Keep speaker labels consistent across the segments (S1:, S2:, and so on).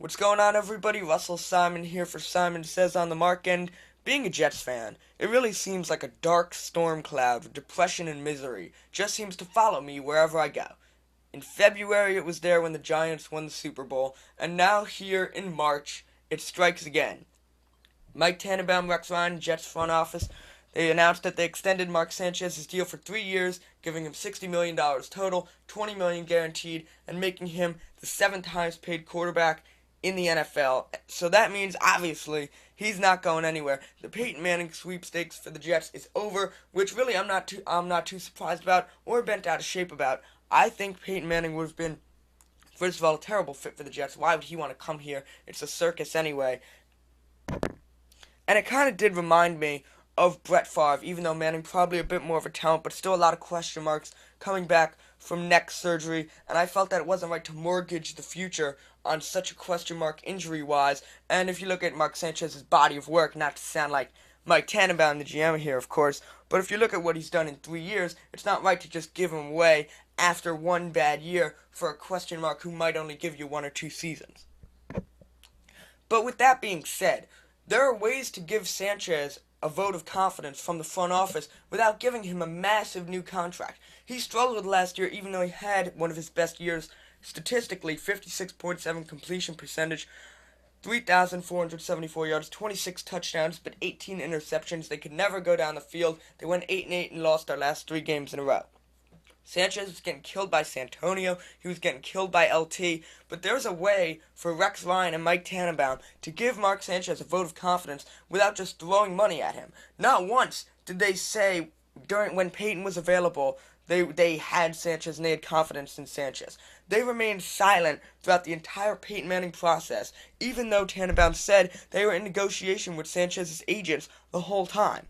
S1: What's going on, everybody? Russell Simon here for Simon Says on the Mark. And being a Jets fan, it really seems like a dark storm cloud of depression and misery just seems to follow me wherever I go. In February, it was there when the Giants won the Super Bowl, and now here in March, it strikes again. Mike Tannenbaum, Rex Ryan, Jets front office, they announced that they extended Mark Sanchez's deal for 3 years, giving him $60 million total, $20 million guaranteed, and making him the seventh highest paid quarterback in the NFL. So that means, obviously, he's not going anywhere. The Peyton Manning sweepstakes for the Jets is over, which really I'm not too surprised about or bent out of shape about. I think Peyton Manning would have been, first of all, a terrible fit for the Jets. Why would he want to come here? It's a circus anyway. And it kind of did remind me of Brett Favre, even though Manning probably a bit more of a talent, but still a lot of question marks coming back from neck surgery. And I felt that it wasn't right to mortgage the future on such a question mark injury-wise. And if you look at Mark Sanchez's body of work, not to sound like Mike Tannenbaum, the GM here, of course, but if you look at what he's done in 3 years, it's not right to just give him away after one bad year for a question mark who might only give you 1 or 2 seasons. But with that being said, there are ways to give Sanchez a vote of confidence from the front office without giving him a massive new contract. He struggled last year even though he had one of his best years statistically, 56.7 completion percentage, 3,474 yards, 26 touchdowns, but 18 interceptions. They could never go down the field. They went 8-8 and lost their last 3 games in a row. Sanchez was getting killed by Santonio. He was getting killed by LT. But there's a way for Rex Ryan and Mike Tannenbaum to give Mark Sanchez a vote of confidence without just throwing money at him. Not once did they say when Peyton was available they had Sanchez and they had confidence in Sanchez. They remained silent throughout the entire Peyton Manning process, even though Tannenbaum said they were in negotiation with Sanchez's agents the whole time.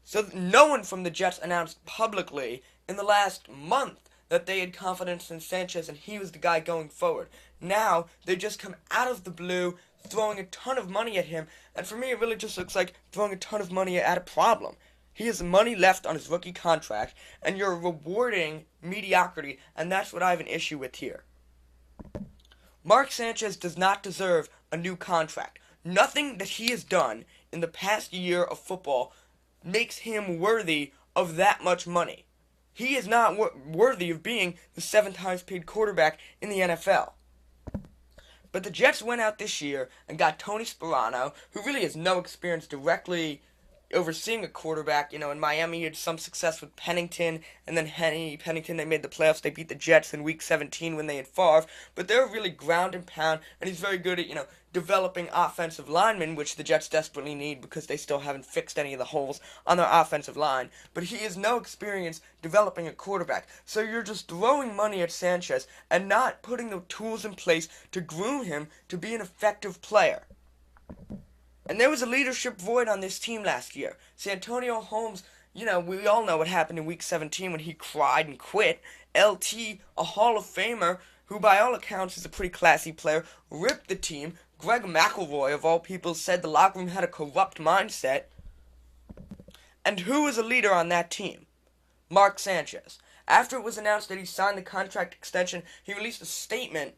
S1: So no one from the Jets announced publicly in the last month that they had confidence in Sanchez and he was the guy going forward. Now, they just come out of the blue throwing a ton of money at him, and for me it really just looks like throwing a ton of money at a problem. He has money left on his rookie contract, and you're rewarding mediocrity, and that's what I have an issue with here. Mark Sanchez does not deserve a new contract. Nothing that he has done in the past year of football makes him worthy of that much money. He is not worthy of being the seventh highest paid quarterback in the NFL. But the Jets went out this year and got Tony Sparano, who really has no experience directly overseeing a quarterback. In Miami he had some success with Pennington, and then Pennington, they made the playoffs. They beat the Jets in week 17 when they had Favre, but they're really ground and pound, and he's very good at, developing offensive linemen, which the Jets desperately need because they still haven't fixed any of the holes on their offensive line. But he has no experience developing a quarterback, so you're just throwing money at Sanchez and not putting the tools in place to groom him to be an effective player. And there was a leadership void on this team last year. Santonio Holmes, we all know what happened in week 17 when he cried and quit. LT, a Hall of Famer, who by all accounts is a pretty classy player, ripped the team. Greg McElroy, of all people, said the locker room had a corrupt mindset. And who was a leader on that team? Mark Sanchez. After it was announced that he signed the contract extension, he released a statement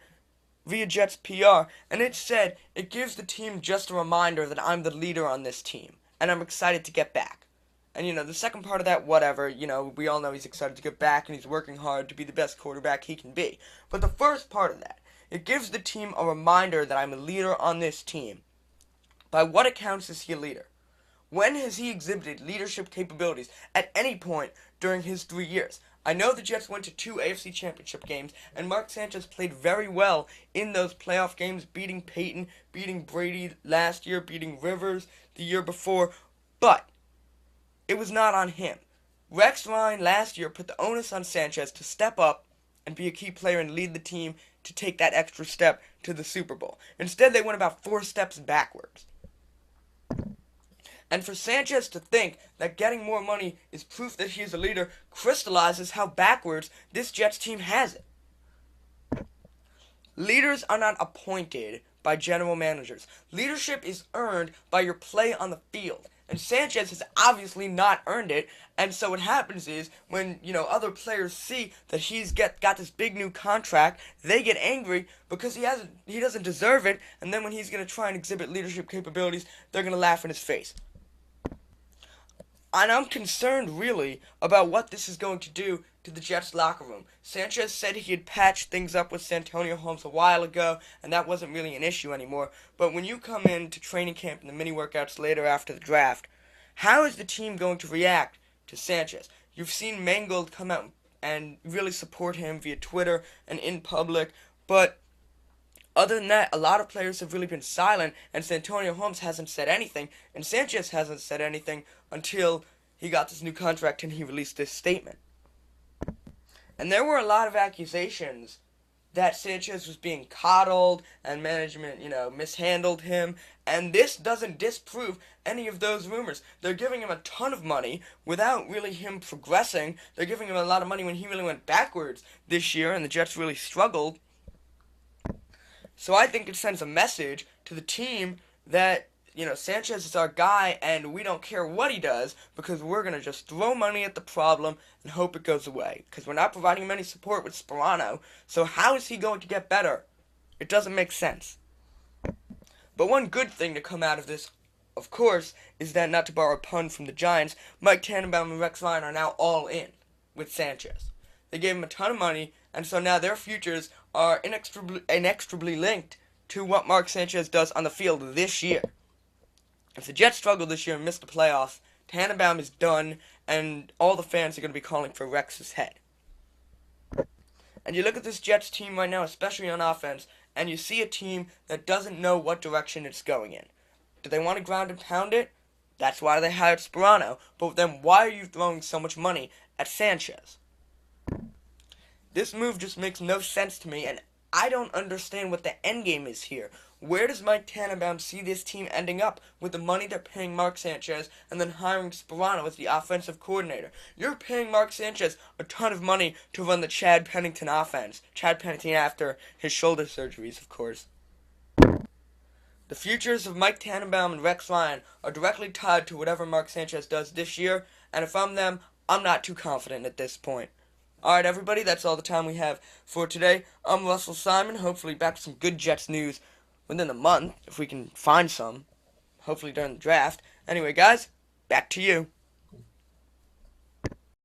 S1: via Jets PR, and it said, "It gives the team just a reminder that I'm the leader on this team, and I'm excited to get back." And, the second part of that, whatever, we all know he's excited to get back, and he's working hard to be the best quarterback he can be. But the first part of that, it gives the team a reminder that I'm a leader on this team. By what accounts is he a leader? When has he exhibited leadership capabilities at any point during his 3 years? I know the Jets went to 2 AFC Championship games, and Mark Sanchez played very well in those playoff games, beating Peyton, beating Brady last year, beating Rivers the year before, but it was not on him. Rex Ryan last year put the onus on Sanchez to step up and be a key player and lead the team to take that extra step to the Super Bowl. Instead, they went about 4 steps backwards. And for Sanchez to think that getting more money is proof that he is a leader crystallizes how backwards this Jets team has it. Leaders are not appointed by general managers. Leadership is earned by your play on the field. and Sanchez has obviously not earned it. And so what happens is when other players see that he's got this big new contract, they get angry because he doesn't deserve it. And then when he's gonna try and exhibit leadership capabilities, they're gonna laugh in his face. And I'm concerned, really, about what this is going to do to the Jets locker room. Sanchez said he had patched things up with Santonio Holmes a while ago, and that wasn't really an issue anymore. But when you come into training camp and the mini workouts later after the draft, how is the team going to react to Sanchez? You've seen Mangold come out and really support him via Twitter and in public, but other than that, a lot of players have really been silent, and Santonio Holmes hasn't said anything, and Sanchez hasn't said anything until he got this new contract and he released this statement. And there were a lot of accusations that Sanchez was being coddled and management, mishandled him, and this doesn't disprove any of those rumors. They're giving him a ton of money without really him progressing. They're giving him a lot of money when he really went backwards this year, and the Jets really struggled. So I think it sends a message to the team that, Sanchez is our guy and we don't care what he does because we're going to just throw money at the problem and hope it goes away. Because we're not providing him any support with Sperano, so how is he going to get better? It doesn't make sense. But one good thing to come out of this, of course, is that, not to borrow a pun from the Giants, Mike Tannenbaum and Rex Ryan are now all in with Sanchez. They gave him a ton of money, and so now their futures are inextricably linked to what Mark Sanchez does on the field this year. If the Jets struggle this year and miss the playoffs, Tannenbaum is done, and all the fans are going to be calling for Rex's head. And you look at this Jets team right now, especially on offense, and you see a team that doesn't know what direction it's going in. Do they want to ground and pound it? That's why they hired Sperano. But then why are you throwing so much money at Sanchez? This move just makes no sense to me, and I don't understand what the endgame is here. Where does Mike Tannenbaum see this team ending up with the money they're paying Mark Sanchez and then hiring Sperano as the offensive coordinator? You're paying Mark Sanchez a ton of money to run the Chad Pennington offense. Chad Pennington after his shoulder surgeries, of course. The futures of Mike Tannenbaum and Rex Ryan are directly tied to whatever Mark Sanchez does this year, and if I'm them, I'm not too confident at this point. Alright, everybody, that's all the time we have for today. I'm Russell Simon, hopefully back to some good Jets news within a month, if we can find some, hopefully during the draft. Anyway, guys, back to you.